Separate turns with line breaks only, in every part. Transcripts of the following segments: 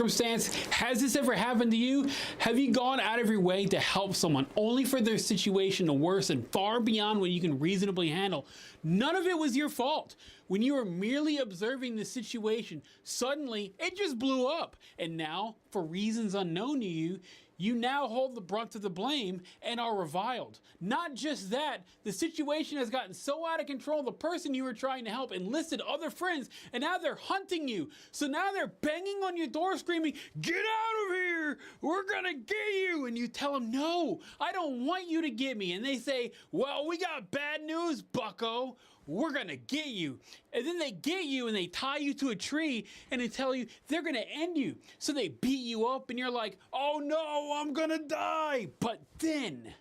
circumstance? Has this ever happened to you? Have you gone out of your way to help someone only for their situation to worsen far beyond what you can reasonably handle? None of it was your fault. When you were merely observing the situation, suddenly it just blew up. And now, for reasons unknown to you, you now hold the brunt of the blame and are reviled. Not just that, the situation has gotten so out of control, the person you were trying to help enlisted other friends, and now they're hunting you. So now they're banging on your door screaming, "Get out of here! We're gonna get you!" And you tell them, "No, I don't want you to get me." And they say, "Well, we got bad news, bucko. We're gonna get you." And then they get you and they tie you to a tree and they tell you they're gonna end you. So they beat you up and you're like, "Oh no, I'm gonna die." But then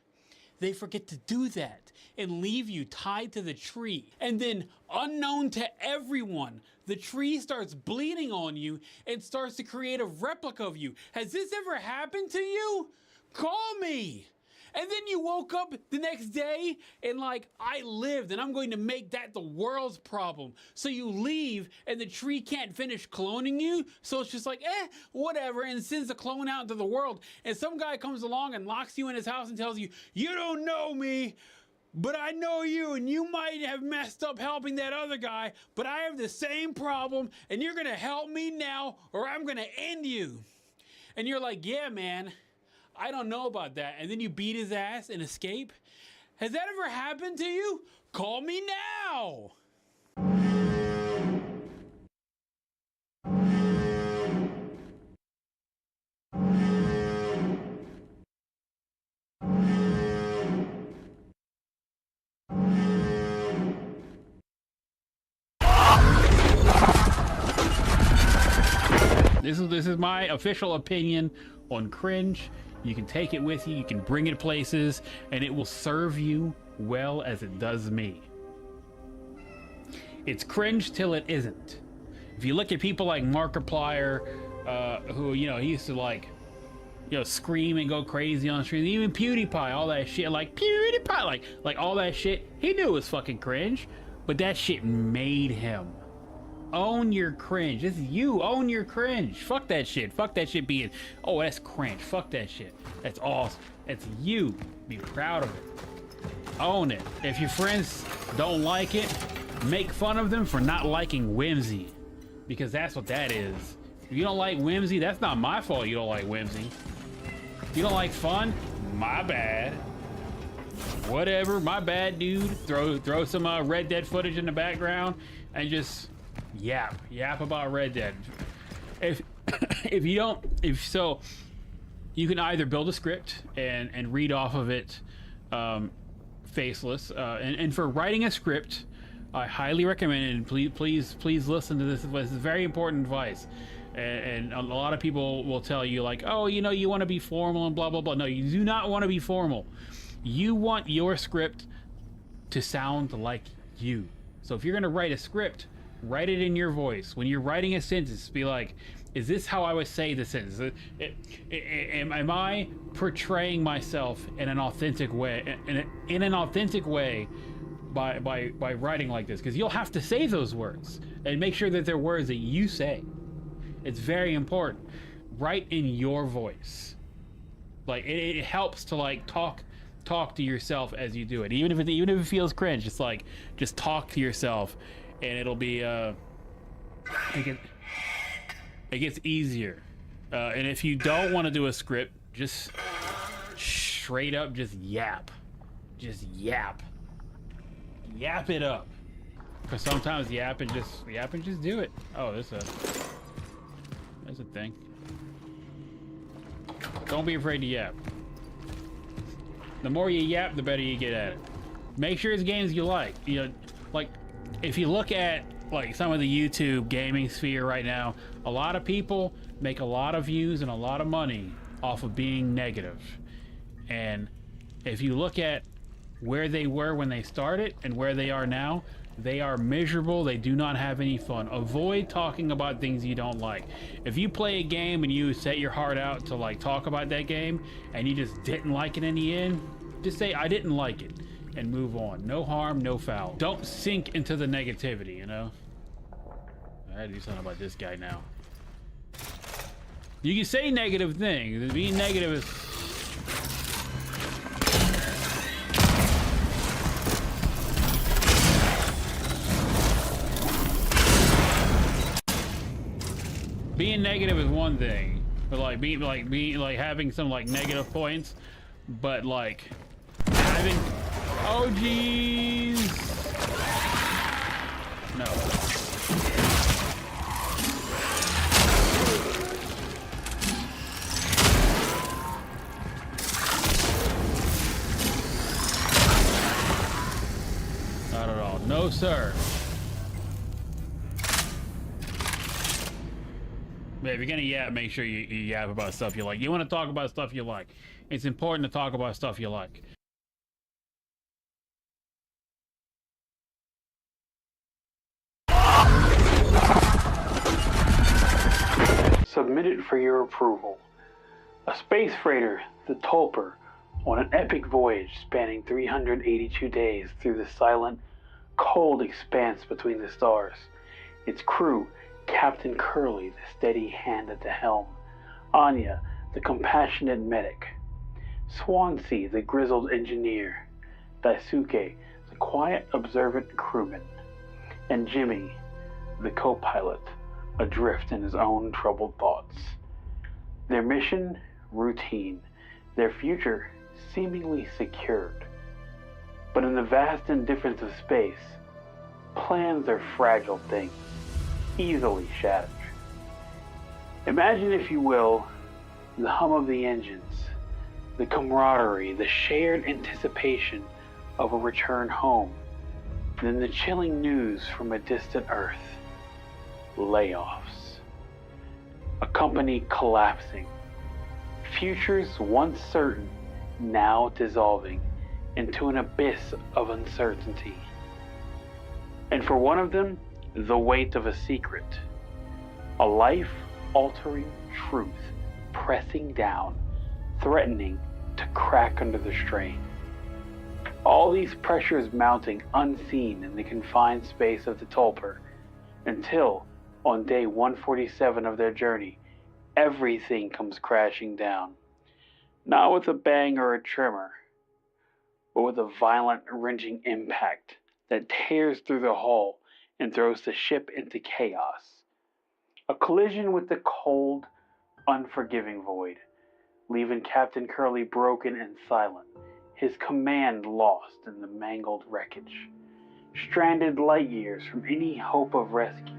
they forget to do that and leave you tied to the tree. And then, unknown to everyone, the tree starts bleeding on you and starts to create a replica of you. Has this ever happened to you? Call me. And then you woke up the next day and like, "I lived and I'm going to make that the world's problem." So you leave and the tree can't finish cloning you. So it's just like, whatever, and sends a clone out into the world. And some guy comes along and locks you in his house and tells you, "You don't know me, but I know you, and you might have messed up helping that other guy, but I have the same problem and you're gonna help me now or I'm gonna end you." And you're like, "Yeah, man, I don't know about that." And then you beat his ass and escape. Has that ever happened to you? Call me now. This is my official opinion on cringe. You can take it with you, you can bring it places, and it will serve you well as it does me. It's cringe till it isn't. If you look at people like Markiplier, who, you know, he used to like, you know, scream and go crazy on the street, even PewDiePie, all that shit, like PewDiePie, like all that shit, he knew it was fucking cringe, but that shit made him. Own your cringe. This is you. Own your cringe. Fuck that shit. Fuck that shit being, "Oh, that's cringe." Fuck that shit. That's awesome. It's you. Be proud of it. Own it. If your friends don't like it, make fun of them for not liking whimsy. Because that's what that is. If you don't like whimsy, that's not my fault you don't like whimsy. If you don't like fun, my bad. Whatever, my bad, dude. Throw some Red Dead footage in the background and just yap about Red Dead. If so, you can either build a script and read off of it faceless, and for writing a script, I highly recommend it. And please listen to this. This is very important advice. And a lot of people will tell you like, "Oh, you know, you want to be formal and blah blah blah." No, you do not want to be formal. You want your script to sound like you. So if you're gonna write a script, write it in your voice. When you're writing a sentence, be like, "Is this how I would say the sentence? Am I portraying myself in an authentic way? In an authentic way by writing like this?" Because you'll have to say those words and make sure that they're words that you say. It's very important. Write in your voice. Like it helps to like talk to yourself as you do it. Even if it feels cringe, just talk to yourself. And it'll be it gets easier. And if you don't want to do a script, just straight up just yap it up, because sometimes yap and just do it. Oh, there's a thing. Don't be afraid to yap. The more you yap, the better you get at it. Make sure it's games you like. You know, like if you look at like some of the YouTube gaming sphere right now, a lot of people make a lot of views and a lot of money off of being negative. And if you look at where they were when they started and where they are now, they are miserable. They do not have any fun. Avoid talking about things you don't like. If you play a game and you set your heart out to like talk about that game and you just didn't like it in the end, just say, "I didn't like it," and move on. No harm, no foul. Don't sink into the negativity, you know? I gotta do something about this guy now. You can say negative things. Being negative is... Being negative is one thing, but like being having some like negative points, but like having... Oh jeez. No. Not at all. No, sir. Yeah, if you're gonna yap, make sure you yap about stuff you like. You want to talk about stuff you like. It's important to talk about stuff you like.
Submitted for your approval. A space freighter, the Tulper, on an epic voyage spanning 382 days through the silent, cold expanse between the stars. Its crew, Captain Curly, the steady hand at the helm, Anya, the compassionate medic, Swansea, the grizzled engineer, Daisuke, the quiet, observant crewman, and Jimmy, the co-pilot, adrift in his own troubled thoughts. Their mission, routine. Their future, seemingly secured. But in the vast indifference of space, plans are fragile things, easily shattered. Imagine, if you will, the hum of the engines, the camaraderie, the shared anticipation of a return home, then the chilling news from a distant Earth. Layoffs. A company collapsing. Futures once certain, now dissolving into an abyss of uncertainty. And for one of them, the weight of a secret. A life-altering truth pressing down, threatening to crack under the strain. All these pressures mounting unseen in the confined space of the Tulper, until, on day 147 of their journey, everything comes crashing down. Not with a bang or a tremor, but with a violent, wrenching impact that tears through the hull and throws the ship into chaos. A collision with the cold, unforgiving void, leaving Captain Curly broken and silent, his command lost in the mangled wreckage, stranded light years from any hope of rescue.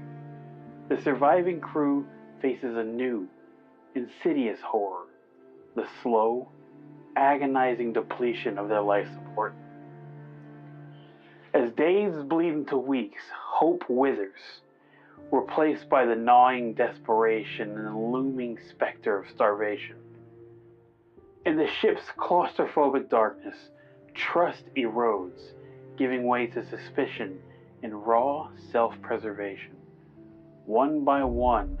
The surviving crew faces a new, insidious horror, the slow, agonizing depletion of their life support. As days bleed into weeks, hope withers, replaced by the gnawing desperation and the looming specter of starvation. In the ship's claustrophobic darkness, trust erodes, giving way to suspicion and raw self-preservation. One by one,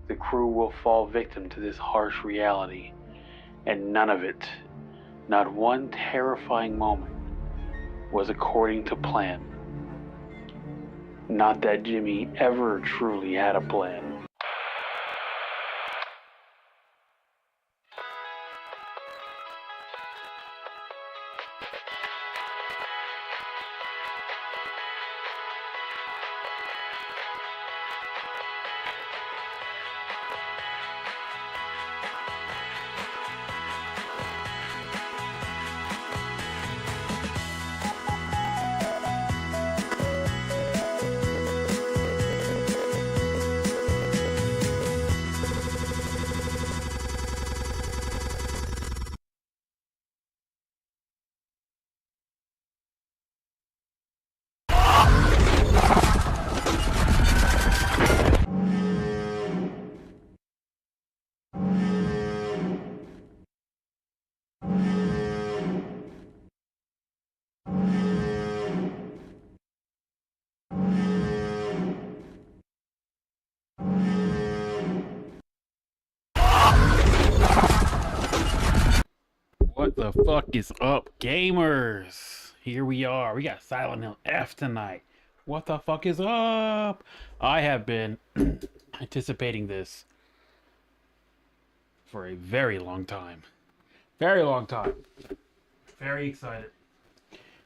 the crew will fall victim to this harsh reality, and none of it, not one terrifying moment, was according to plan. Not that Jimmy ever truly had a plan.
What the fuck is up, gamers? Here we are. We got Silent Hill F tonight. What the fuck is up? I have been anticipating this for a very long time. Very long time. Very excited.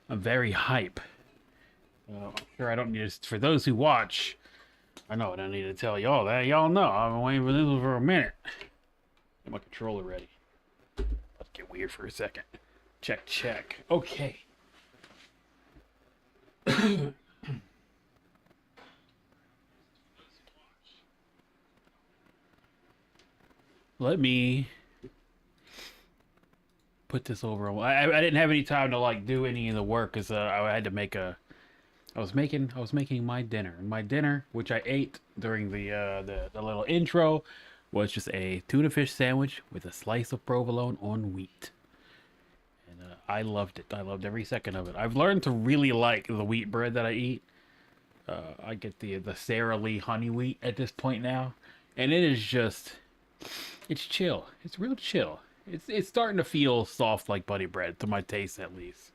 I'm very hype. I'm sure I don't need to, for those who watch, I know I don't need to tell y'all that. Y'all know I've been waiting for this one for a minute. Get my controller ready. Let's get weird for a second. Check, check. Okay. Let me put this over. I didn't have any time to like do any of the work because I had to make a. I was making my dinner. And my dinner, which I ate during the little intro, was just a tuna fish sandwich with a slice of provolone on wheat. And I loved it. I loved every second of it. I've learned to really like the wheat bread that I eat. I get the Sara Lee honey wheat at this point now, and it is just, it's chill. It's real chill. It's starting to feel soft like buddy bread to my taste at least.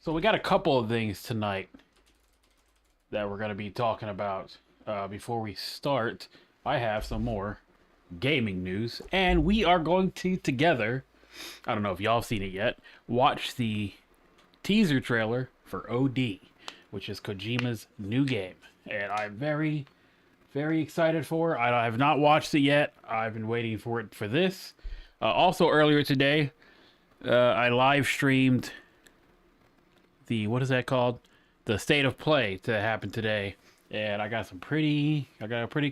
So we got a couple of things tonight that we're going to be talking about. Before we start, I have some more gaming news, and we are going to together, I don't know if y'all have seen it yet, watch the teaser trailer for OD, which is Kojima's new game, and I'm very, very excited for it. I have not watched it yet. I've been waiting for it for this. Also earlier today, I live streamed the, what is that called? The State of Play to happen today, and I got a pretty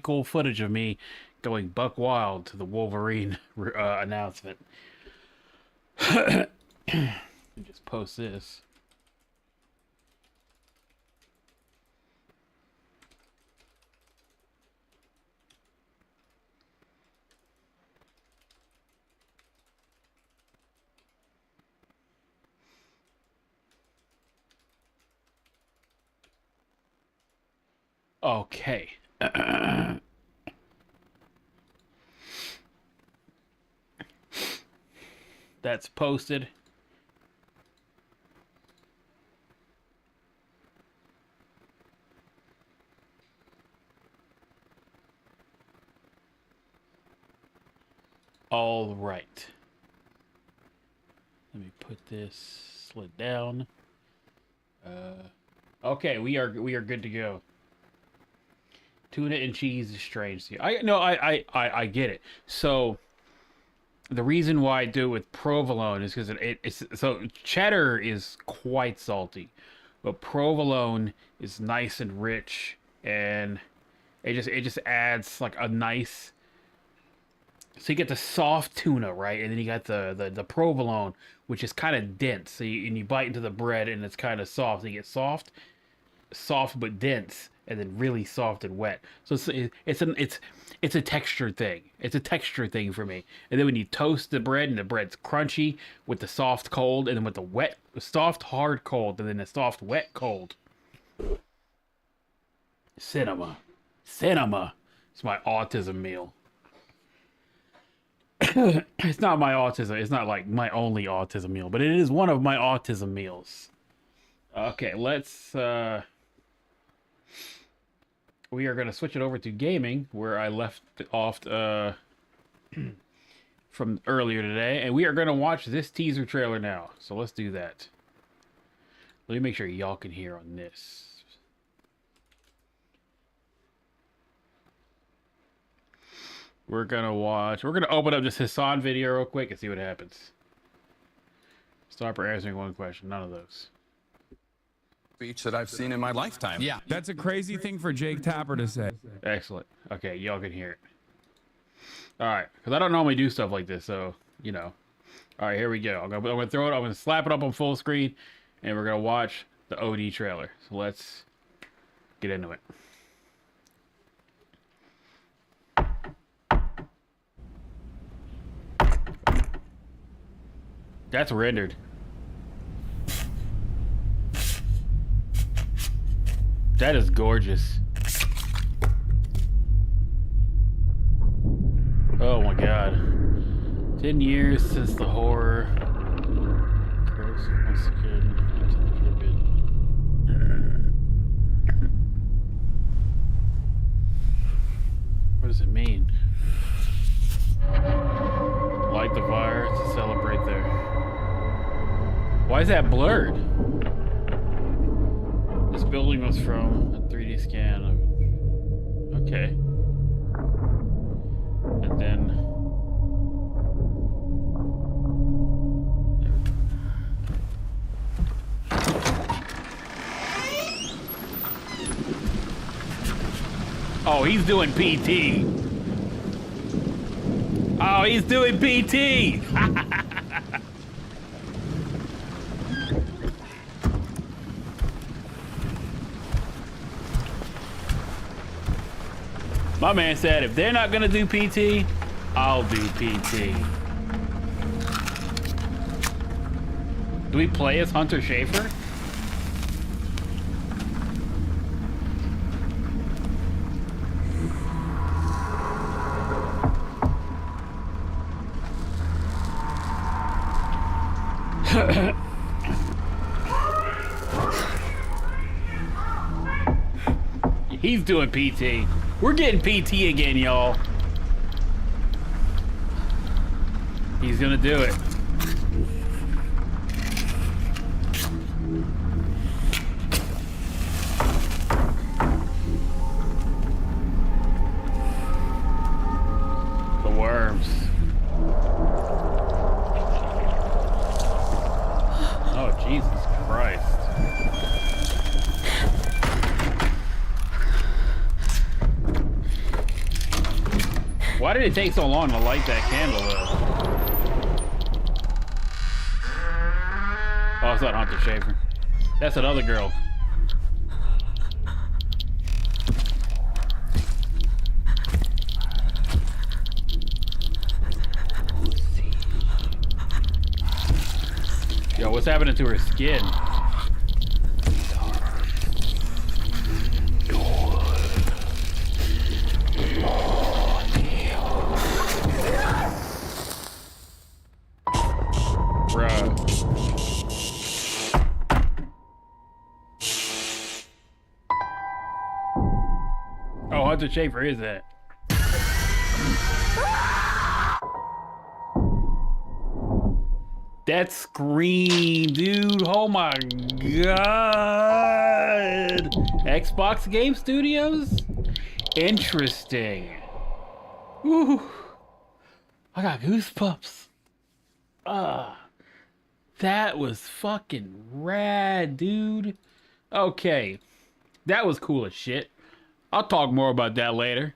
cool footage of me going buck wild to the Wolverine announcement. Just post this. Okay. That's posted. All right. Let me put this slid down. Okay, we are good to go. Tuna and cheese is strange. I get it. So the reason why I do it with provolone is because it's so cheddar is quite salty, but provolone is nice and rich, and it just adds like a nice. So you get the soft tuna, right, and then you got the provolone, which is kind of dense. So you bite into the bread and it's kind of soft. So you get soft but dense, and then really soft and wet. So it's a texture thing. It's a texture thing for me. And then when you toast the bread, and the bread's crunchy with the soft cold, and then with the soft hard cold, and then the soft wet cold. Cinema. It's my autism meal. It's not my autism. It's not like my only autism meal, but it is one of my autism meals. Okay, let's. We are going to switch it over to gaming, where I left off from earlier today, and we are going to watch this teaser trailer now. So let's do that. Let me make sure y'all can hear on this. We're going to open up this Hassan video real quick and see what happens. Start for answering one question. None of those.
Speech that I've seen in my lifetime.
Yeah, that's a crazy thing for Jake Tapper to say.
Excellent. Okay, y'all can hear it. All right, because I don't normally do stuff like this, so, you know. All right, here we go. I'm gonna throw it. I'm gonna slap it up on full screen, and we're gonna watch the OD trailer. So let's get into it. That's rendered. That is gorgeous. Oh my god. 10 years since the horror. Curse once again into the forbidden. What does it mean? Light the fire to celebrate there. Why is that blurred? This building was from a 3D scan of... Okay. And then... Oh, he's doing PT. Oh, he's doing PT. My man said, if they're not gonna do PT, I'll do PT. Do we play as Hunter Schafer? He's doing PT. We're getting PT again, y'all. He's gonna do it. The worms. Oh, Jesus Christ. Why did it take so long to light that candle, though? Oh, it's not Hunter Schafer. That's another girl. Yo, what's happening to her skin? Oh, Hunter Schafer is that? That scream, dude. Oh my god. Xbox Game Studios? Interesting. Ooh. I got goosebumps. That was fucking rad, dude. Okay. That was cool as shit. I'll talk more about that later.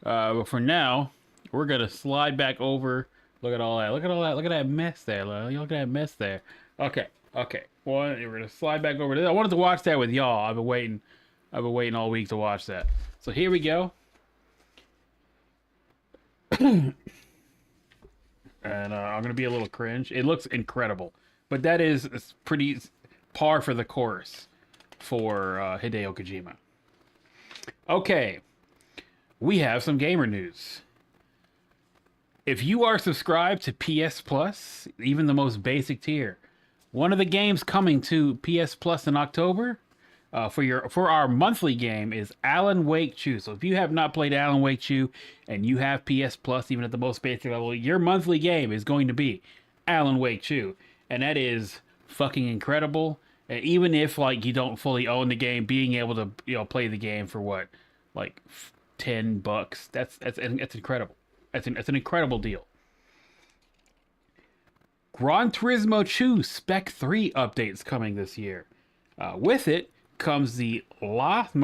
But for now, we're gonna slide back over. Look at all that. Look at all that. Look at that mess there. Look at that mess there. Okay. Okay. Well, we're gonna slide back over to this. I wanted to watch that with y'all. I've been waiting all week to watch that. So here we go. And I'm gonna be a little cringe. It looks incredible, but that is pretty par for the course for Hideo Kojima. Okay, we have some gamer news. If you are subscribed to PS Plus, even the most basic tier, one of the games coming to PS Plus in October for our monthly game is Alan Wake 2. So if you have not played Alan Wake 2 and you have PS Plus, even at the most basic level, your monthly game is going to be Alan Wake 2, and that is fucking incredible. And even if like you don't fully own the game, being able to play the game for what, like $10, that's incredible. That's an incredible deal. Gran Turismo 2 Spec 3 updates coming this year. With it comes the Yas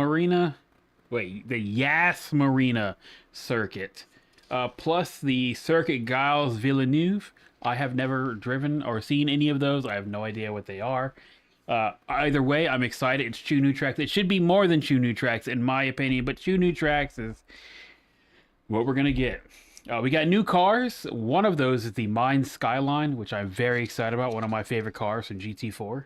Marina circuit, plus the Circuit Giles Villeneuve. I have never driven or seen any of those. I have no idea what they are. Either way, I'm excited. It's 2 new tracks. It should be more than 2 new tracks, in my opinion, but 2 new tracks is what we're going to get. We got new cars. One of those is the Mine Skyline, which I'm very excited about. One of my favorite cars from GT4.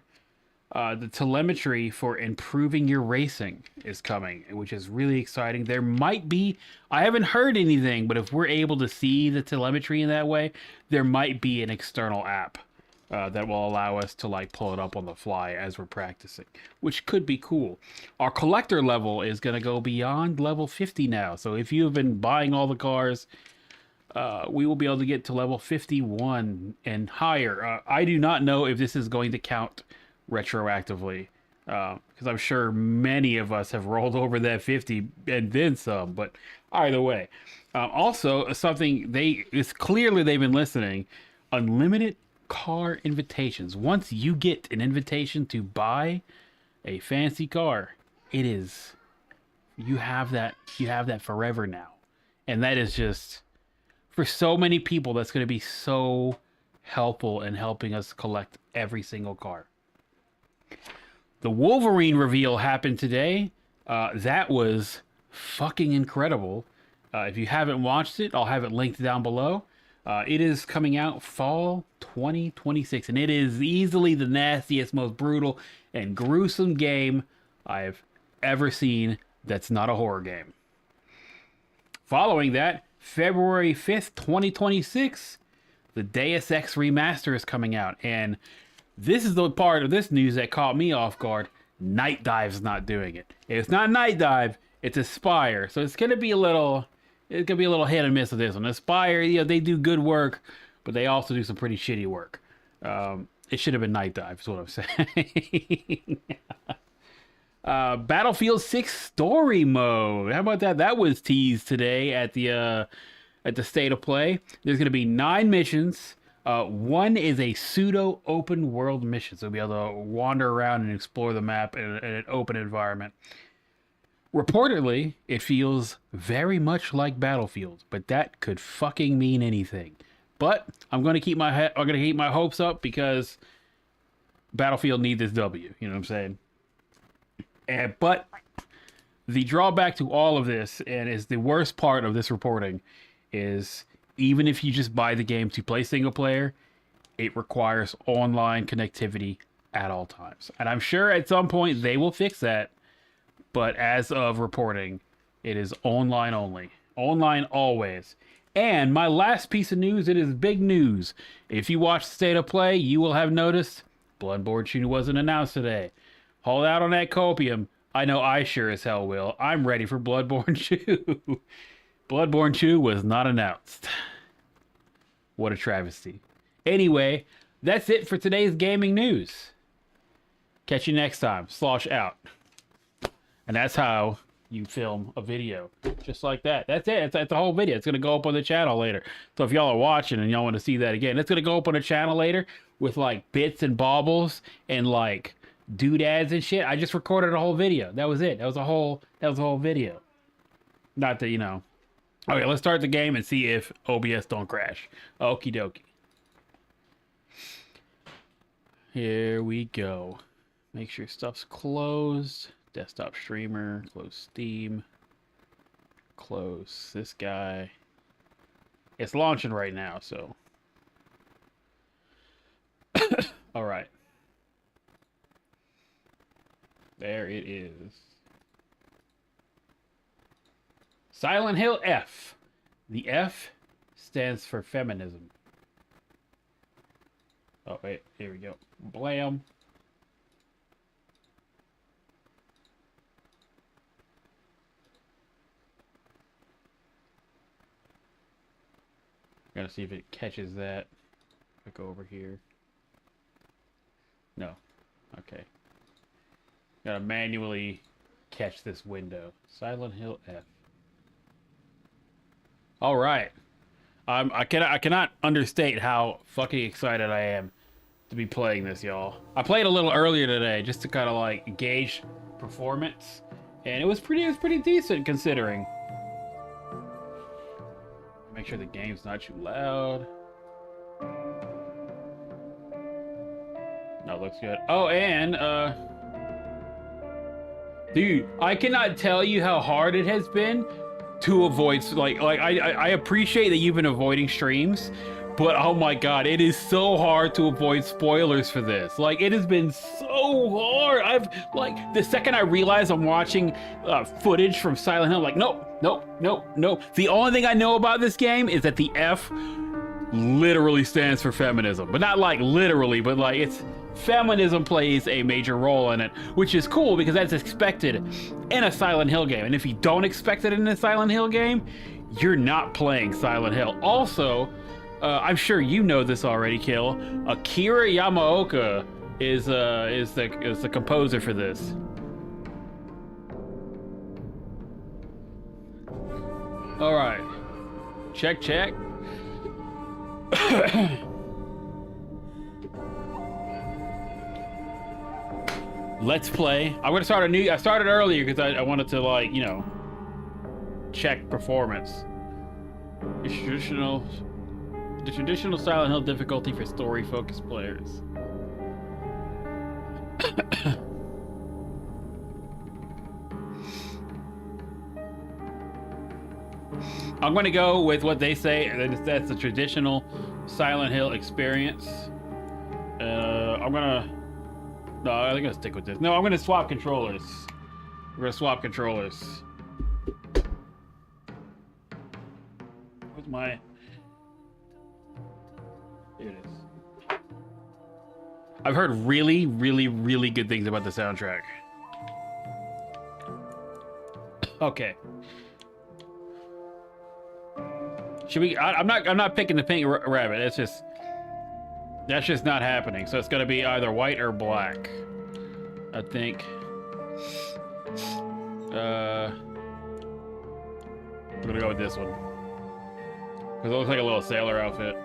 The telemetry for improving your racing is coming, which is really exciting. There might be, I haven't heard anything, but if we're able to see the telemetry in that way, there might be an external app that will allow us to like pull it up on the fly as we're practicing, which could be cool. Our collector level is going to go beyond level 50 now. So if you've been buying all the cars, we will be able to get to level 51 and higher. I do not know if this is going to count retroactively, because I'm sure many of us have rolled over that 50 and then some, but either way. Also, something it's clearly they've been listening, unlimited car invitations. Once you get an invitation to buy a fancy car, you have that forever now. And that is just, for so many people, that's going to be so helpful in helping us collect every single car. The Wolverine reveal happened today. That was fucking incredible. If you haven't watched it, I'll have it linked down below. It is coming out fall 2026, and it is easily the nastiest, most brutal, and gruesome game I've ever seen that's not a horror game. Following that, February 5th, 2026, the Deus Ex Remaster is coming out, and this is the part of this news that caught me off guard. Night Dive's not doing it. It's not Night Dive, it's Aspire, so it's gonna be a little hit and miss with this one. Aspire, they do good work, but they also do some pretty shitty work. It should have been Night Dive, is what I'm saying. Battlefield 6 story mode. How about that? That was teased today at the State of Play. There's going to be 9 missions. One is a pseudo open world mission, so you'll be able to wander around and explore the map in an open environment. Reportedly, it feels very much like Battlefield, but that could fucking mean anything. But I'm going to keep my hopes up, because Battlefield needs this W. You know what I'm saying? But the drawback to all of this, and is the worst part of this reporting, is even if you just buy the game to play single player, it requires online connectivity at all times. And I'm sure at some point they will fix that. But as of reporting, it is online only. Online always. And my last piece of news, it is big news. If you watch the State of Play, you will have noticed Bloodborne 2 wasn't announced today. Hold out on that copium. I know I sure as hell will. I'm ready for Bloodborne 2. Bloodborne 2 was not announced. What a travesty. Anyway, that's it for today's gaming news. Catch you next time. Slosh out. And that's how you film a video. Just like that. That's it. It's the whole video. It's going to go up on the channel later. So if y'all are watching and y'all want to see that again, it's going to go up on the channel later with like bits and baubles and like doodads and shit. I just recorded a whole video. That was it. That was a whole video. Not that, Okay, let's start the game and see if OBS don't crash. Okie dokie. Here we go. Make sure stuff's closed. Desktop streamer. Close Steam. Close this guy. It's launching right now, so. All right. There it is. Silent Hill F. The F stands for feminism. Oh, wait. Here we go. Blam. Gotta see if it catches that. I go over here. No. Okay. Gotta manually catch this window. Silent Hill F. All right. I cannot understate how fucking excited I am to be playing this, y'all. I played a little earlier today just to kind of like gauge performance, and it was pretty decent considering. Make sure the game's not too loud. No, it looks good. Oh, and dude, I cannot tell you how hard it has been to avoid, I appreciate that you've been avoiding streams, but oh my god, it is so hard to avoid spoilers for this. Like, it has been so hard. I've, like, the second I realize I'm watching footage from Silent Hill, I'm like, nope. The only thing I know about this game is that the F literally stands for feminism, but not like literally, but like it's feminism plays a major role in it, which is cool because that's expected in a Silent Hill game. And if you don't expect it in a Silent Hill game, you're not playing Silent Hill. Also, I'm sure you know this already, Kill. Akira Yamaoka is the composer for this. All right, check. Let's play. I'm gonna start I started earlier because I wanted to, like, you know, check performance. The traditional Silent Hill difficulty for story-focused players. I'm gonna go with what they say. That's the traditional Silent Hill experience. No, I think I'm gonna stick with this. No, I'm gonna swap controllers. We're gonna swap controllers. Where's my... Here it is. I've heard really, really, really good things about the soundtrack. Okay. Should we? I'm not picking the pink rabbit. That's just not happening. So it's gonna be either white or black, I think. I'm gonna go with this one because it looks like a little sailor outfit.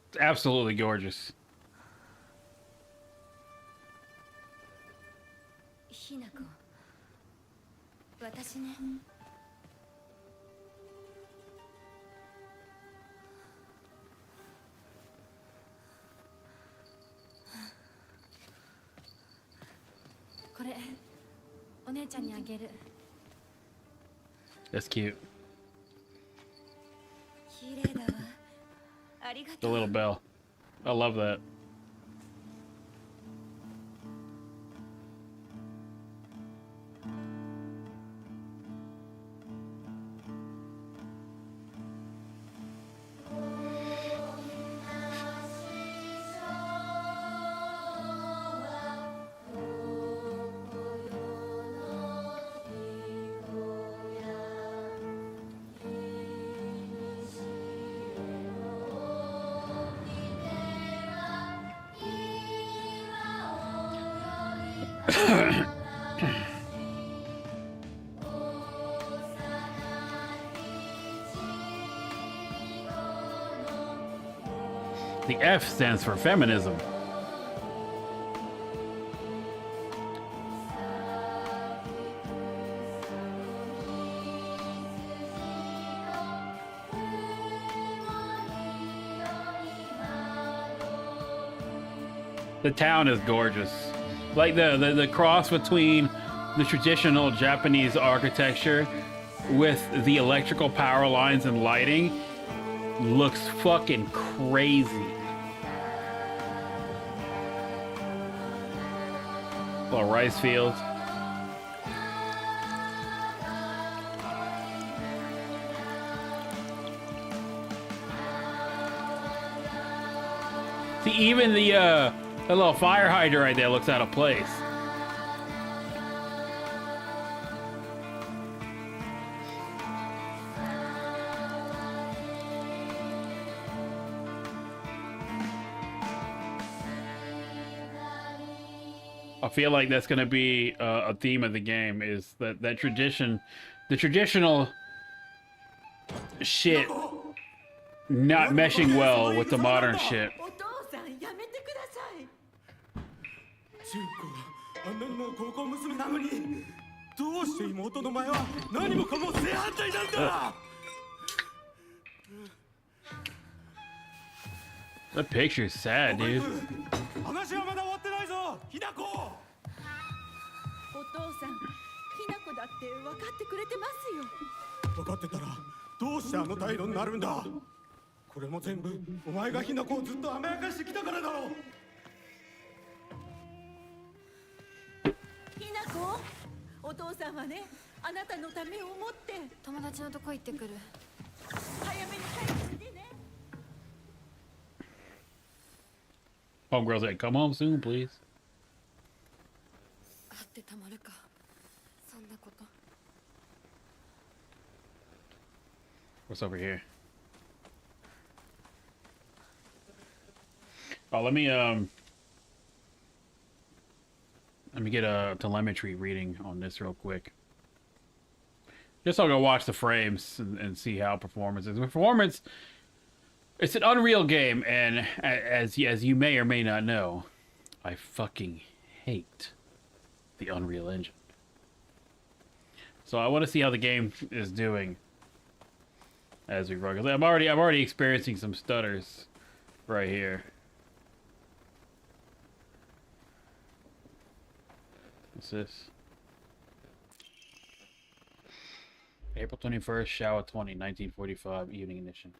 It's absolutely gorgeous.
Hinako, 私ね。これ、お姉ちゃんにあげる。
That's cute.
綺麗だわ。ありが
The
とう。
little bell. I love that. The F stands for feminism. The town is gorgeous. Like the cross between the traditional Japanese architecture with the electrical power lines and lighting looks fucking crazy. Little rice fields. See, even the little fire hydrant right there looks out of place. I feel like that's gonna be a theme of the game, is that tradition, the traditional shit not meshing well with the modern shit.
お父さんやめてください。
純子があんなにも高校娘なのにどうして妹の前は何もかも正反対なんだ
That picture's sad, dude.
話はまだ終わってないぞひなこ
お父さん、ひな子だって分かってくれてますよ。
分かってたらどうしてあの態度になるんだこれも全部お前がひなこをずっと甘やかしてきたからだろう
ひな子、お父さんはね、あなたのためを思って友達のとこ行ってくる。早めに帰ってきてね。
Homegirl's like, come home soon, please.
会ってたまるか。そんなこと。
What's over here? Oh, let me get a telemetry reading on this real quick. Just so I'll go watch the frames and see how performance is. Performance, it's an Unreal game, and as you may or may not know, I fucking hate the Unreal Engine. So I want to see how the game is doing as we run. 'Cause I'm already experiencing some stutters right here. What's this? April 21st, Showa 20, 1945, evening edition.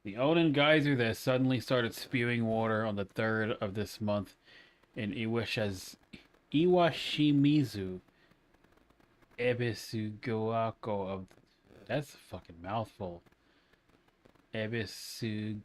The Onan geyser that suddenly started spewing water on the 3rd of this month in Iwashimizu Ebisugaoka of... That's a fucking mouthful. Ebisugaoka